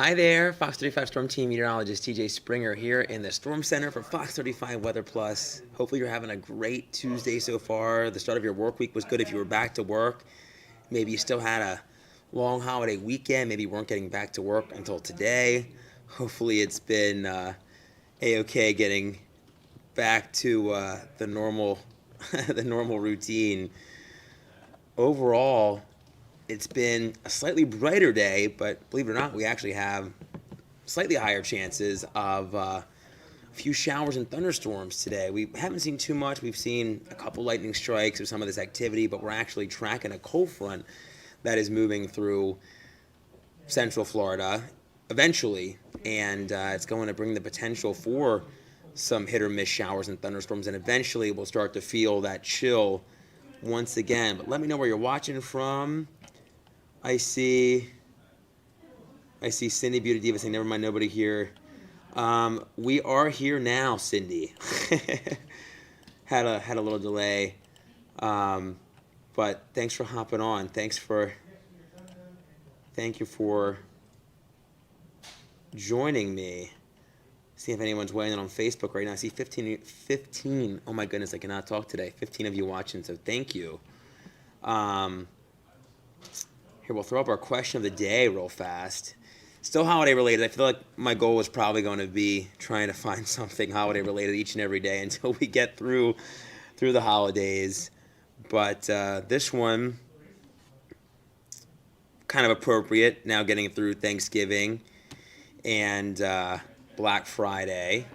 Hi there, Fox 35 Storm Team meteorologist TJ Springer here in the Storm Center for Fox 35 Weather Plus. Hopefully you're having a great Tuesday so far. The start of your work week was good if you were back to work. Maybe you still had a long holiday weekend. Maybe you weren't getting back to work until today. Hopefully it's been a-okay getting back to the normal the normal routine. Overall, it's been a slightly brighter day, but believe it or not, we actually have slightly higher chances of a few showers and thunderstorms today. We haven't seen too much. We've seen a couple lightning strikes or some of this activity, but we're actually tracking a cold front that is moving through central Florida eventually, and it's going to bring the potential for some hit or miss showers and thunderstorms, and eventually we'll start to feel that chill once again. But let me know where you're watching from. I see Cindy Beauty Diva saying, never mind, nobody here. We are here now, Cindy. had a little delay. But thanks for hopping on. Thank you for joining me. See if anyone's weighing in on Facebook right now. I see 15. Oh my goodness, I cannot talk today. 15 of you watching, so thank you. Here, we'll throw up our question of the day real fast. Still holiday related. I feel like my goal was probably going to be trying to find something holiday related each and every day until we get through the holidays. But this one, kind of appropriate now getting through Thanksgiving and Black Friday.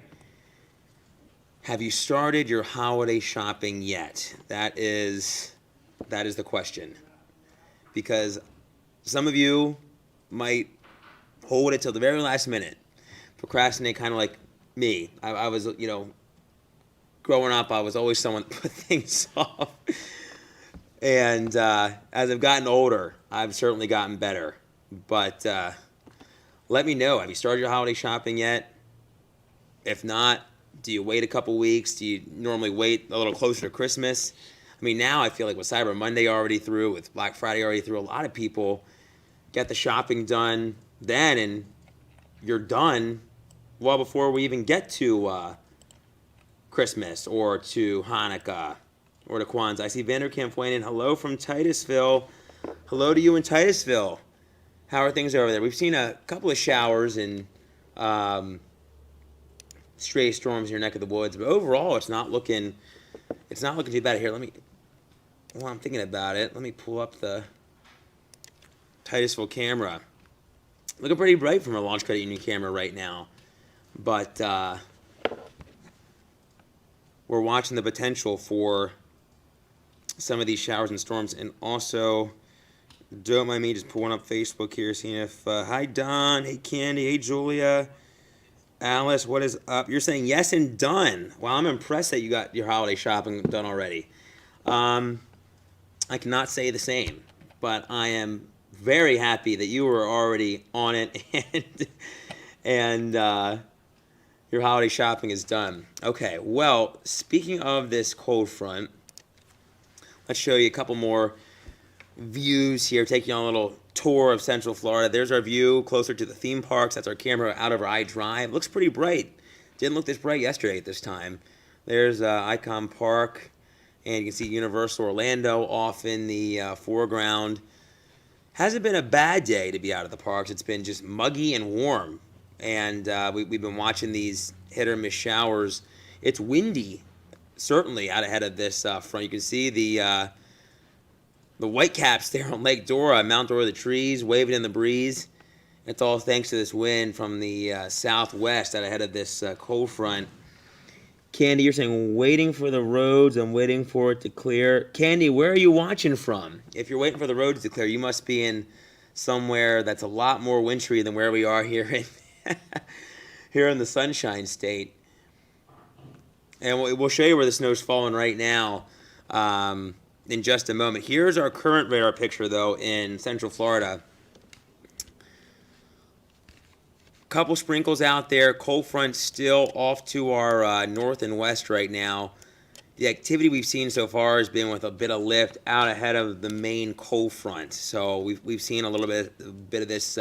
Have you started your holiday shopping yet? That is the question. Because some of you might hold it till the very last minute, procrastinate, kind of like me. I was, growing up, I was always someone that put things off. And as I've gotten older, I've certainly gotten better. But let me know, have you started your holiday shopping yet? If not, do you wait a couple weeks? Do you normally wait a little closer to Christmas? I mean, now I feel like with Cyber Monday already through, with Black Friday already through, a lot of people get the shopping done then, and you're done well before we even get to Christmas or to Hanukkah or to Kwanzaa. I see Vanderkamp weighing in. Hello from Titusville. Hello to you in Titusville. How are things over there? We've seen a couple of showers and stray storms in your neck of the woods, but overall, it's not looking too bad. Here, while I'm thinking about it, let me pull up the Titusville camera. Looking pretty bright from our Launch Credit Union camera right now, but we're watching the potential for some of these showers and storms. And also, don't mind me just pulling up Facebook here, seeing if hi Don, hey Candy, hey Julia, Alice, what is up? You're saying yes and done. Wow, I'm impressed that you got your holiday shopping done already. I cannot say the same, but I am very happy that you were already on it and your holiday shopping is done. Okay, well, speaking of this cold front, let's show you a couple more views here, take you on a little tour of Central Florida. There's our view closer to the theme parks. That's our camera out over I-Drive. Looks pretty bright. Didn't look this bright yesterday at this time. There's Icon Park, and you can see Universal Orlando off in the foreground. Hasn't been a bad day to be out of the parks. It's been just muggy and warm, and we've been watching these hit or miss showers. It's windy, certainly out ahead of this front. You can see the white caps there on Lake Dora, Mount Dora, the trees waving in the breeze. It's all thanks to this wind from the southwest out ahead of this cold front. Candy, you're saying waiting for the roads. I'm waiting for it to clear. Candy, where are you watching from? If you're waiting for the roads to clear, you must be in somewhere that's a lot more wintry than where we are here in the Sunshine State. And we'll show you where the snow's falling right now in just a moment. Here's our current radar picture, though, in Central Florida. Couple sprinkles out there. Cold front still off to our north and west right now. The activity we've seen so far has been with a bit of lift out ahead of the main cold front. So we've seen a little bit of this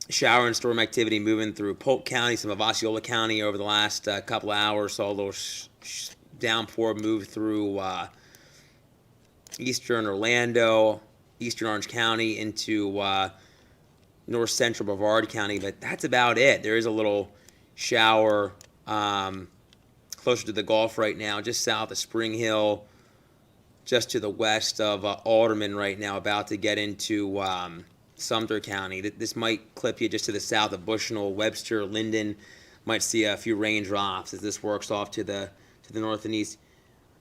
shower and storm activity moving through Polk County, some of Osceola County over the last couple of hours. Saw a little downpour move through eastern Orlando, eastern Orange County into north central Brevard County, but that's about it. There is a little shower closer to the Gulf right now, just south of Spring Hill, just to the west of Alderman right now, about to get into Sumter County. This might clip you just to the south of Bushnell, Webster, Linden. Might see a few raindrops as this works off to the north and east.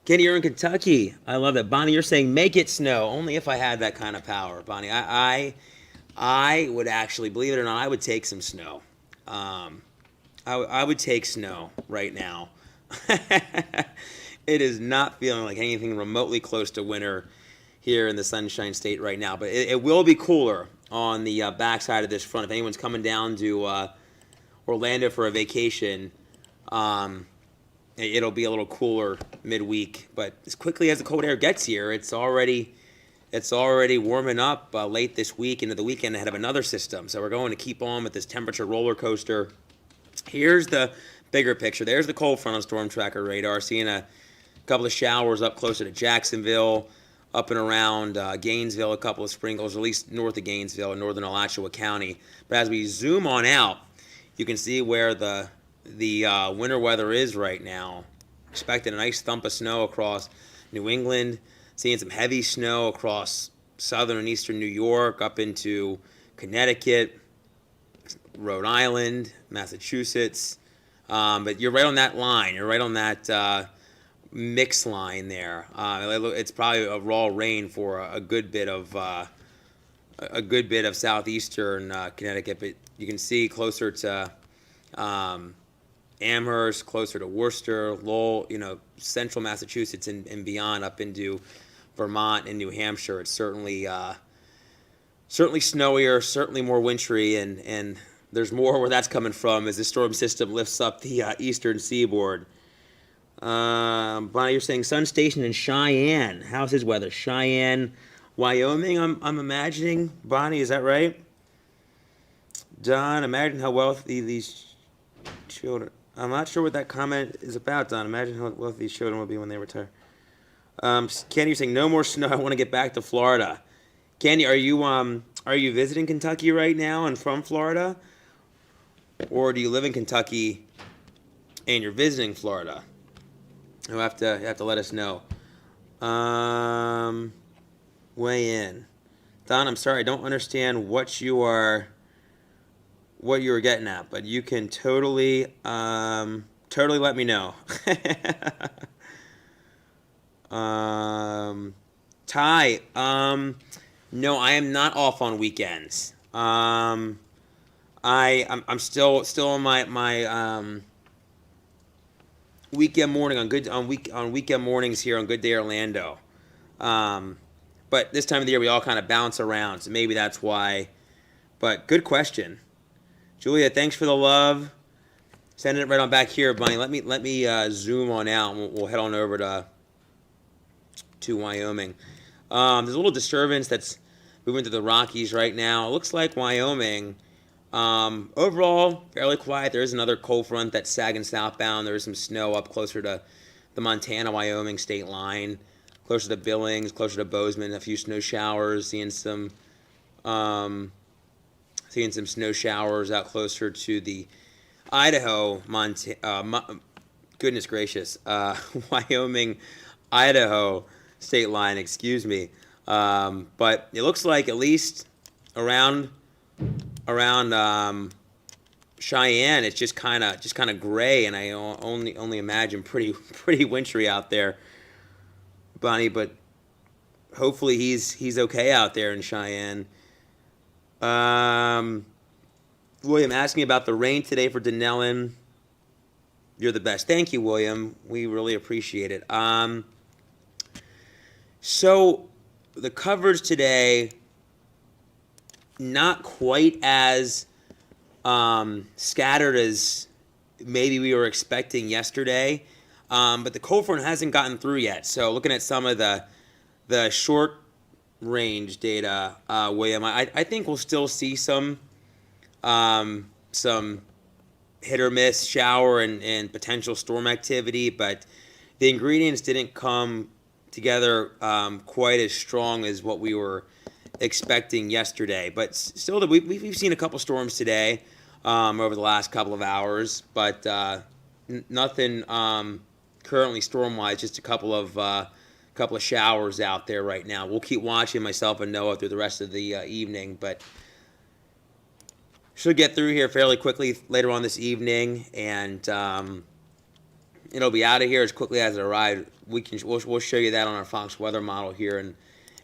Kenny, you're in Kentucky. I love that. Bonnie, you're saying make it snow. Only if I had that kind of power, Bonnie. I would actually, believe it or not, I would take some snow. I would take snow right now. It is not feeling like anything remotely close to winter here in the Sunshine State right now, but it will be cooler on the backside of this front. If anyone's coming down to Orlando for a vacation, it'll be a little cooler midweek. But as quickly as the cold air gets here, it's already warming up late this week into the weekend ahead of another system. So we're going to keep on with this temperature roller coaster. Here's the bigger picture. There's the cold front on Storm Tracker radar. Seeing a couple of showers up closer to Jacksonville, up and around Gainesville, a couple of sprinkles, at least north of Gainesville in northern Alachua County. But as we zoom on out, you can see where the winter weather is right now. Expecting a nice thump of snow across New England, seeing some heavy snow across southern and eastern New York, up into Connecticut, Rhode Island, Massachusetts. But you're right on that line. You're right on that mix line there. It's probably a raw rain for a good bit of southeastern Connecticut. But you can see closer to Amherst, closer to Worcester, Lowell, central Massachusetts and beyond, up into Vermont and New Hampshire. It's certainly snowier, certainly more wintry, and there's more where that's coming from as the storm system lifts up the eastern seaboard. Bonnie, you're saying Sun Station in Cheyenne. How's his weather? Cheyenne, Wyoming, I'm imagining. Bonnie, is that right? Don, imagine how wealthy these children. I'm not sure what that comment is about, Don. Imagine how wealthy these children will be when they retire. Candy, you're saying no more snow. I want to get back to Florida. Candy, are you visiting Kentucky right now and from Florida, or do you live in Kentucky and you're visiting Florida? You have to let us know. Weigh in, Don. I'm sorry, I don't understand what you were getting at, but you can totally let me know. Ty, no, I am not off on weekends. I'm still on my weekend morning on weekend mornings here on Good Day Orlando. But this time of the year we all kind of bounce around, so maybe that's why. But good question, Julia. Thanks for the love. Sending it right on back here, Bunny. Let me zoom on out, and we'll head on over to Wyoming. There's a little disturbance that's moving to the Rockies right now. It looks like Wyoming, overall, fairly quiet. There is another cold front that's sagging southbound. There is some snow up closer to the Montana-Wyoming state line, closer to Billings, closer to Bozeman. A few snow showers. Seeing some snow showers out closer to the Idaho, goodness gracious, Wyoming, Idaho state line, excuse me. But it looks like at least around Cheyenne, it's just kind of gray, and I only imagine pretty wintry out there, Bonnie. But hopefully he's okay out there in Cheyenne. William asking about the rain today for Denellen. You're the best. Thank you, William. We really appreciate it. So the coverage today, not quite as scattered as maybe we were expecting yesterday, but the cold front hasn't gotten through yet. So looking at some of the short range data, William, I think we'll still see some Some hit or miss shower and potential storm activity, but the ingredients didn't come together quite as strong as what we were expecting yesterday. But still, we've seen a couple storms today over the last couple of hours, but nothing currently storm-wise. Just a couple of showers out there right now. We'll keep watching, myself and Noah, through the rest of the evening, but should get through here fairly quickly later on this evening, and it'll be out of here as quickly as it arrived. We'll show you that on our Fox weather model here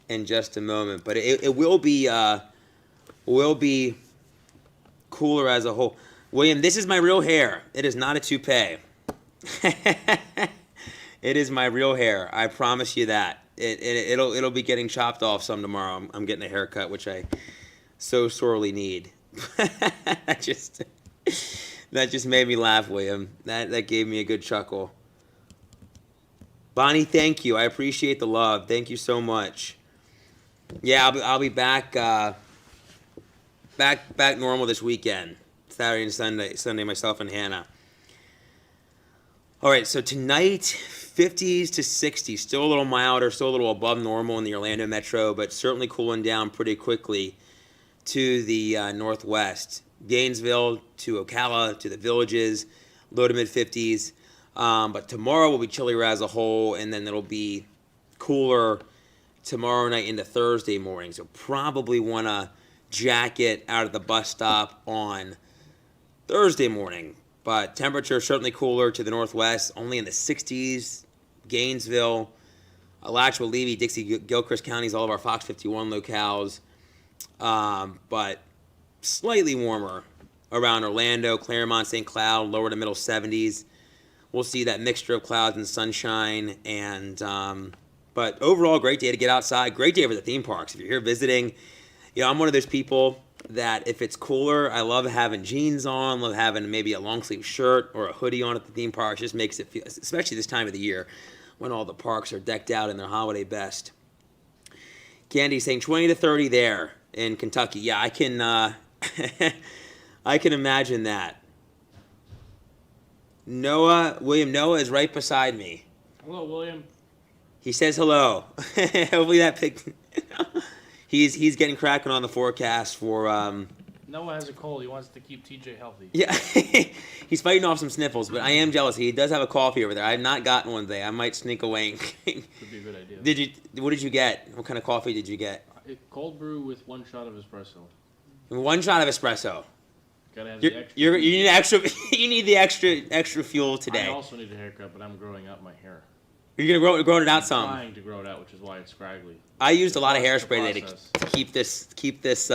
in just a moment. But it will be cooler as a whole. William, this is my real hair. It is not a toupee. It is my real hair. I promise you that. It'll be getting chopped off some tomorrow. I'm getting a haircut, which I so sorely need. that just made me laugh, William. That gave me a good chuckle. Bonnie, thank you. I appreciate the love. Thank you so much. Yeah, I'll be back back normal this weekend. Saturday and Sunday, myself and Hannah. All right, so tonight, 50s to 60s, still a little milder, still a little above normal in the Orlando metro, but certainly cooling down pretty quickly to the northwest. Gainesville to Ocala to the Villages, low to mid 50s. But tomorrow will be chillier as a whole, and then it'll be cooler tomorrow night into Thursday morning. So probably want to jacket out of the bus stop on Thursday morning. But temperature certainly cooler to the northwest, only in the 60s. Gainesville, Alachua, Levy, Dixie, Gilchrist counties, all of our Fox 51 locales. But slightly warmer around Orlando, Claremont, St. Cloud, lower to middle 70s. We'll see that mixture of clouds and sunshine. And but overall, great day to get outside. Great day for the theme parks. If you're here visiting, I'm one of those people that if it's cooler, I love having jeans on, love having maybe a long sleeve shirt or a hoodie on at the theme parks. Just makes it feel, especially this time of the year when all the parks are decked out in their holiday best. Candy saying 20 to 30 there in Kentucky. Yeah, I can I can imagine that. William Noah is right beside me. Hello, William. He says hello. Hopefully that picked. He's getting cracking on the forecast for. Noah has a cold. He wants to keep TJ healthy. Yeah, he's fighting off some sniffles, but I am jealous. He does have a coffee over there. I have not gotten one today. I might sneak away. Could be a good idea. What did you get? What kind of coffee did you get? Cold brew with 1 shot of espresso. 1 shot of espresso. Gotta have the extra. You need extra. You need the extra fuel today. I also need a haircut, but I'm growing out my hair. You're gonna grow it out some. I'm trying to grow it out, which is why it's scraggly. I used a lot of hairspray today to keep this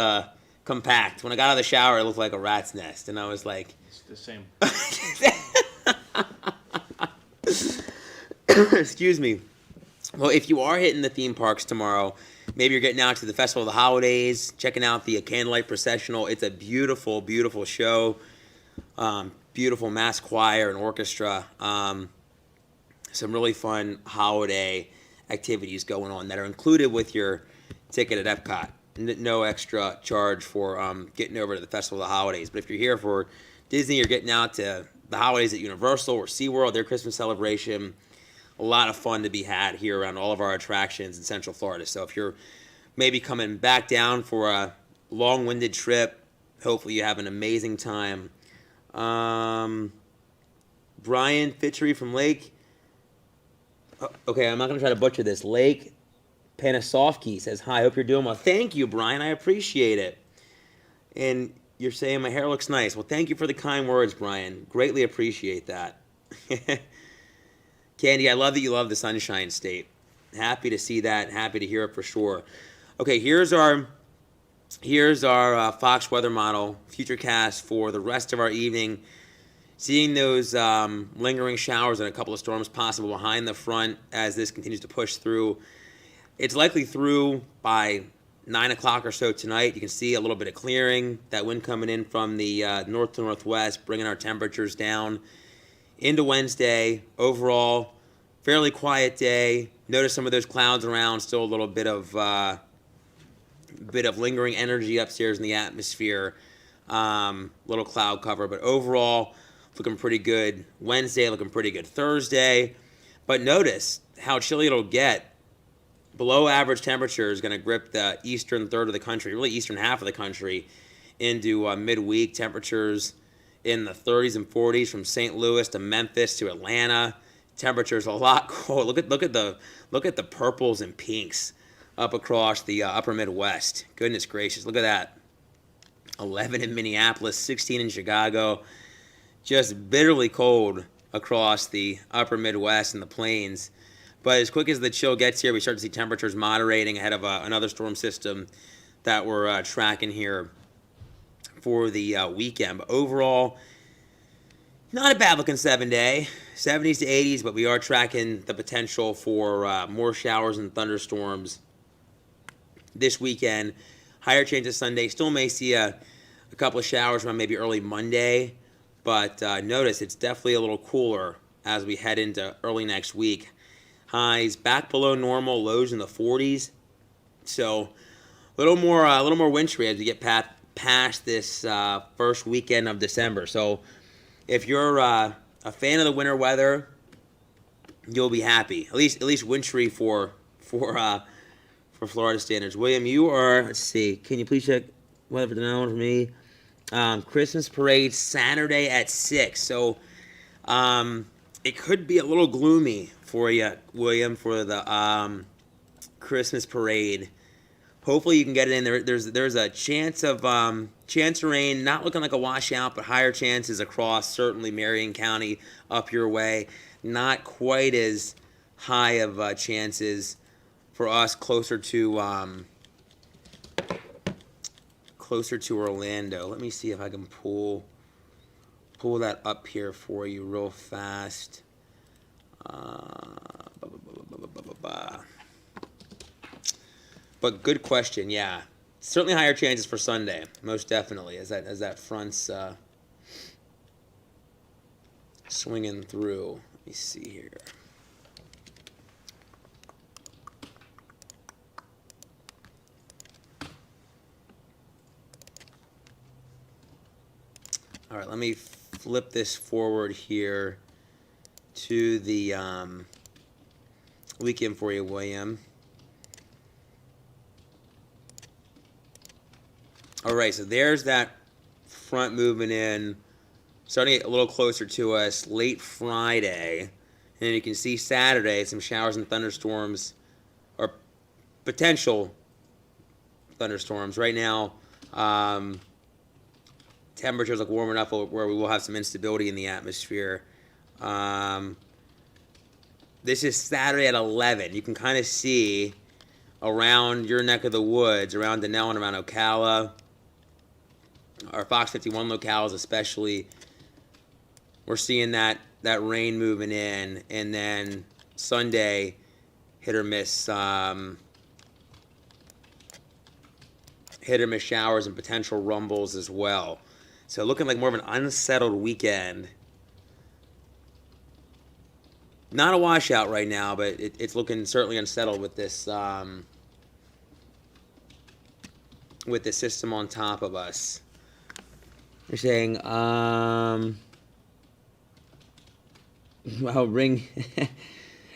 compact. When I got out of the shower, it looked like a rat's nest, and I was like, It's the same. Excuse me. Well, if you are hitting the theme parks tomorrow, maybe you're getting out to the Festival of the Holidays, checking out the Candlelight Processional. It's a beautiful, beautiful show. Beautiful mass choir and orchestra. Some really fun holiday activities going on that are included with your ticket at Epcot. No extra charge for getting over to the Festival of the Holidays. But if you're here for Disney, you're getting out to the holidays at Universal or SeaWorld, their Christmas celebration. A lot of fun to be had here around all of our attractions in Central Florida. So if you're maybe coming back down for a long-winded trip, hopefully you have an amazing time. Brian Fitchery from Lake. Okay, I'm not going to try to butcher this. Lake Panasovsky says, hi, hope you're doing well. Thank you, Brian. I appreciate it. And you're saying my hair looks nice. Well, thank you for the kind words, Brian. Greatly appreciate that. Candy, I love that you love the Sunshine State. Happy to see that. Happy to hear it for sure. Okay, here's our Fox weather model, futurecast for the rest of our evening. Seeing those lingering showers and a couple of storms possible behind the front as this continues to push through. It's likely through by 9 o'clock or so tonight. You can see a little bit of clearing, that wind coming in from the north to northwest, bringing our temperatures down into Wednesday. Overall, fairly quiet day. Notice some of those clouds around, still a little bit of lingering energy upstairs in the atmosphere. Little cloud cover, but overall looking pretty good. Wednesday looking pretty good. Thursday, but notice how chilly it'll get. Below average temperature is going to grip the eastern third of the country, really eastern half of the country, into midweek temperatures in the 30s and 40s from St. Louis to Memphis to Atlanta. Temperatures a lot cold. Look at the purples and pinks up across the upper Midwest. Goodness gracious, look at that. 11 in Minneapolis, 16 in Chicago. Just bitterly cold across the upper Midwest and the plains. But as quick as the chill gets here, we start to see temperatures moderating ahead of another storm system that we're tracking here for the weekend. But overall, not a bad looking 7-day. 70s to 80s, but we are tracking the potential for more showers and thunderstorms this weekend. Higher chances Sunday. Still may see a couple of showers around maybe early Monday, but notice it's definitely a little cooler as we head into early next week. Highs back below normal, lows in the 40s. So a little more wintry as we get past this first weekend of December. So if you're a fan of the winter weather, you'll be happy. At least wintry for Florida standards. William, you are. Let's see. Can you please check weather for tonight for me? Christmas parade Saturday at 6. So it could be a little gloomy for you, William, for the Christmas parade. Hopefully you can get it in there. There's a chance of rain, not looking like a washout, but higher chances across certainly Marion County up your way. Not quite as high of chances for us closer to Orlando. Let me see if I can pull that up here for you real fast. But good question, yeah. Certainly higher chances for Sunday, most definitely, as that front's swinging through. Let me see here. All right, let me flip this forward here to the weekend for you, William. All right, so there's that front moving in, starting to get a little closer to us late Friday. And you can see Saturday, some showers and thunderstorms, or potential thunderstorms. Right now, temperatures look warm enough where we will have some instability in the atmosphere. This is Saturday at 11. You can kind of see around your neck of the woods, around Denell and around Ocala, our Fox 51 locales especially, we're seeing that rain moving in, and then Sunday, hit or miss showers and potential rumbles as well. So looking like more of an unsettled weekend. Not a washout right now, but it's looking certainly unsettled with this system on top of us. They're saying, well,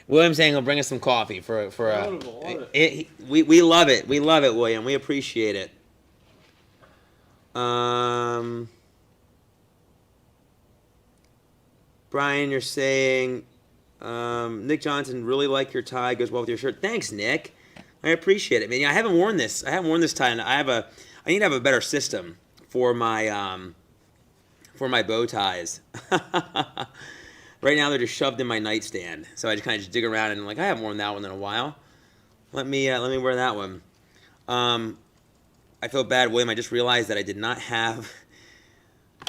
William's saying he'll bring us some coffee for we love it. We love it, William. We appreciate it. Brian, you're saying, Nick Johnson, really like your tie. Goes well with your shirt. Thanks, Nick. I appreciate it, man. I haven't worn this. I tie, and I need to have a better system for my bow ties. Right now they're just shoved in my nightstand, so I just kind of dig around and I'm like, I haven't worn that one in a while. Let me wear that one. I feel bad, William. I just realized that I did not have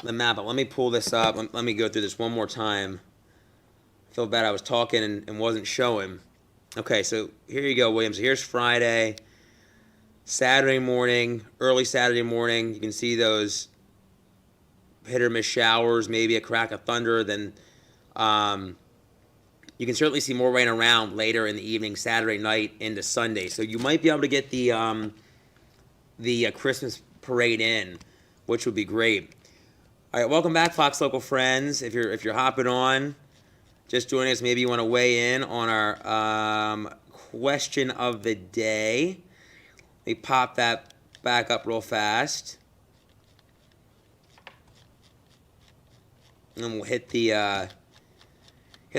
the map. But let me pull this up. Let me go through this one more time. I feel bad. I was talking and wasn't showing. Okay, so here you go, William. So here's Friday, Saturday morning, early Saturday morning. You can see those hit or miss showers, maybe a crack of thunder. Then you can certainly see more rain around later in the evening, Saturday night into Sunday. So you might be able to get the Christmas parade in which would be great. All right, welcome back, Fox Local friends. If you're hopping on, just joining us, maybe you want to weigh in on our question of the day. Let me pop that back up real fast. And we'll hit the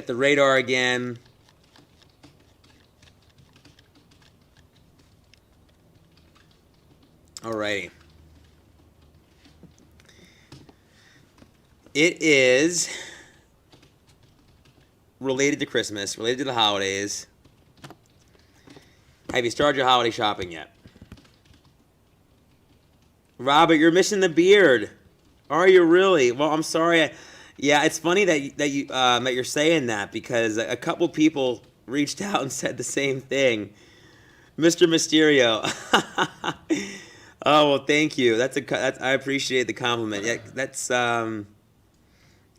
radar again. Alrighty. It is related to Christmas, related to the holidays. Have you started your holiday shopping yet? Robert, you're missing the beard. Are you really? Well, I'm sorry. Yeah, it's funny that you're saying that, because a couple people reached out and said the same thing. Mr. Mysterio. Oh, well, thank you. I appreciate the compliment. Yeah, that's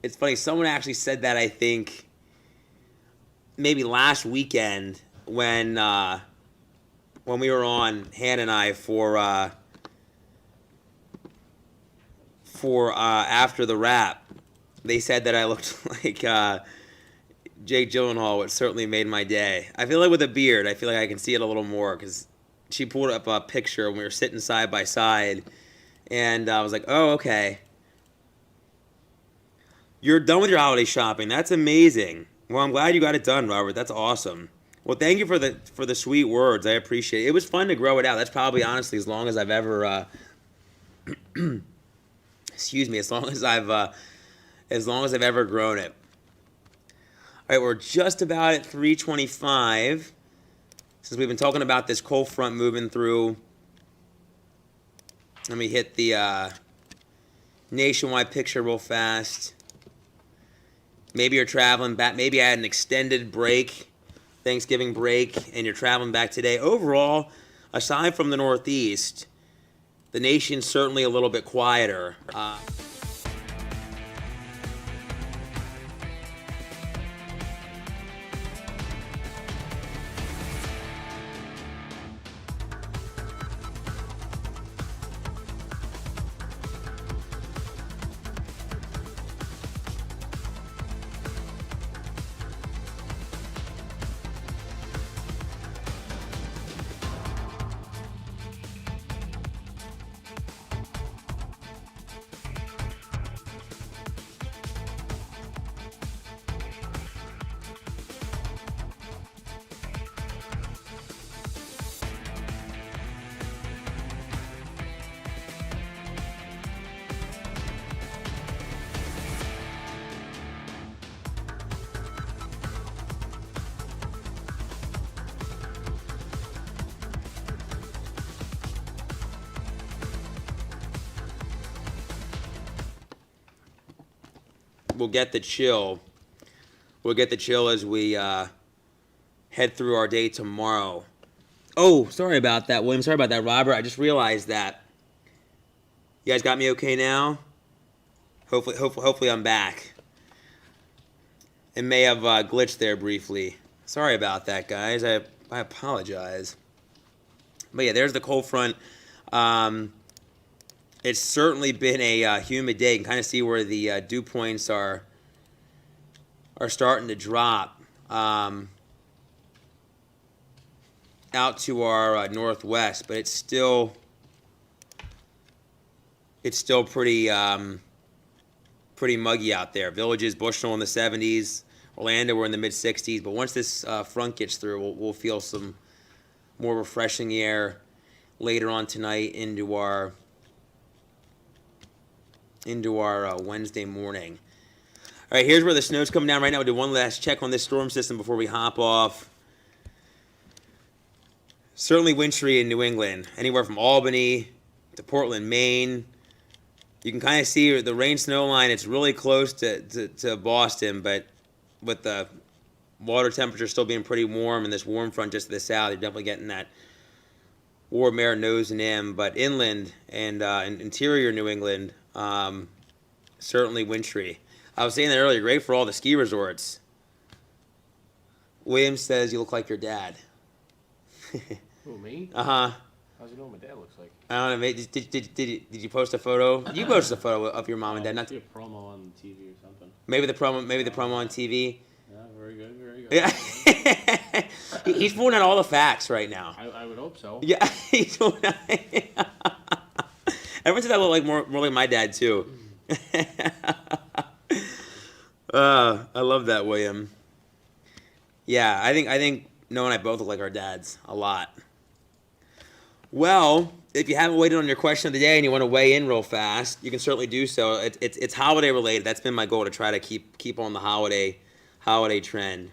it's funny. Someone actually said that, I think, maybe last weekend when we were on, Hannah and I, for After the Wrap. They said that I looked like Jake Gyllenhaal, which certainly made my day. I feel like with a beard, I feel like I can see it a little more, because she pulled up a picture when we were sitting side by side, and I was like, oh, okay. You're done with your holiday shopping. That's amazing. Well, I'm glad you got it done, Robert. That's awesome. Well, thank you for the sweet words. I appreciate it. It was fun to grow it out. That's probably, honestly, as long as I've ever excuse me, as long as I've ever grown it. All right, we're just about at 325. Since we've been talking about this cold front moving through, let me hit the nationwide picture real fast. Maybe you're traveling back. Maybe I had an extended break, Thanksgiving break, and you're traveling back today. Overall, aside from the Northeast, the nation's certainly a little bit quieter. We'll get the chill. We'll get the chill as we head through our day tomorrow. Oh, sorry about that, William. Sorry about that, Robert. I just realized that. You guys got me okay now? Hopefully I'm back. It may have glitched there briefly. Sorry about that, guys. I apologize. But yeah, there's the cold front. It's certainly been a humid day. You can kind of see where the dew points are starting to drop out to our northwest, but it's still pretty muggy out there. Villages, Bushnell in the 70s, Orlando we're in the mid 60s. But once this front gets through, we'll feel some more refreshing air later on tonight into our Wednesday morning. All right, here's where the snow's coming down right now. We'll do one last check on this storm system before we hop off. Certainly wintry in New England, anywhere from Albany to Portland, Maine. You can kind of see the rain-snow line. It's really close to Boston, but with the water temperature still being pretty warm and this warm front just to the south, you're definitely getting that warm air nosing in. But inland and interior New England, certainly wintry. I was saying that earlier, great for all the ski resorts. William says you look like your dad. Who, me? Uh-huh. How's he know what my dad looks like? I don't know. Did you post a photo? You posted a photo of your mom and dad. Not See a promo on TV or something. maybe the promo on TV. Yeah, very good, very good. Yeah. He's pulling out all the facts right now. I would hope so. Yeah, he's pulling out. Everyone says I look like more like my dad too. I love that, William. Yeah, I think Noah and I both look like our dads a lot. Well, if you haven't waited on your question of the day and you want to weigh in real fast, you can certainly do so. It's holiday related. That's been my goal, to try to keep on the holiday trend.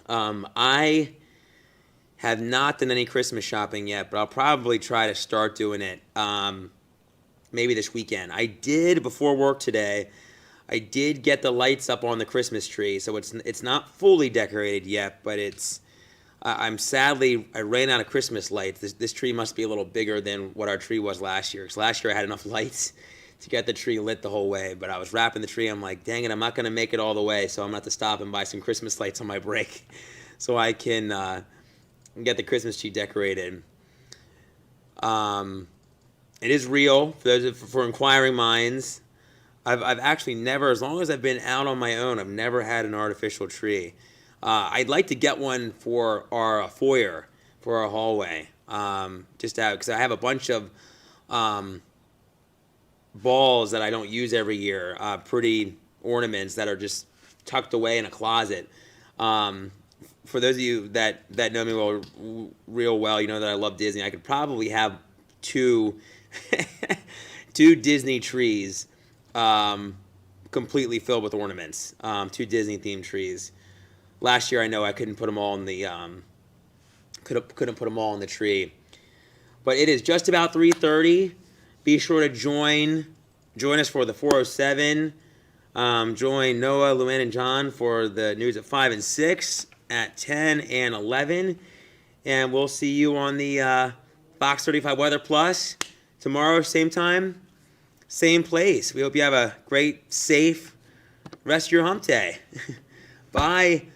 I have not done any Christmas shopping yet, but I'll probably try to start doing it maybe this weekend. I did, before work today, I did get the lights up on the Christmas tree, so it's not fully decorated yet, but it's. I ran out of Christmas lights. This tree must be a little bigger than what our tree was last year. Because last year I had enough lights to get the tree lit the whole way. But I was wrapping the tree. I'm like, dang it, I'm not going to make it all the way. So I'm going to have to stop and buy some Christmas lights on my break so I can get the Christmas tree decorated. It is real for inquiring minds. I've actually never, as long as I've been out on my own, I've never had an artificial tree. I'd like to get one for our foyer, for our hallway, just to have, because I have a bunch of balls that I don't use every year, pretty ornaments that are just tucked away in a closet. For those of you that know me real well, you know that I love Disney. I could probably have two Disney trees completely filled with ornaments, two Disney themed trees. Last year, I know I couldn't put them all in the couldn't put them all in the tree, but it is just about 3:30. Be sure to join us for the 407. Join Noah, Luann, and John for the news at 5 and 6, at 10 and 11, and we'll see you on the Fox 35 Weather Plus tomorrow, same time, same place. We hope you have a great, safe rest of your hump day. Bye.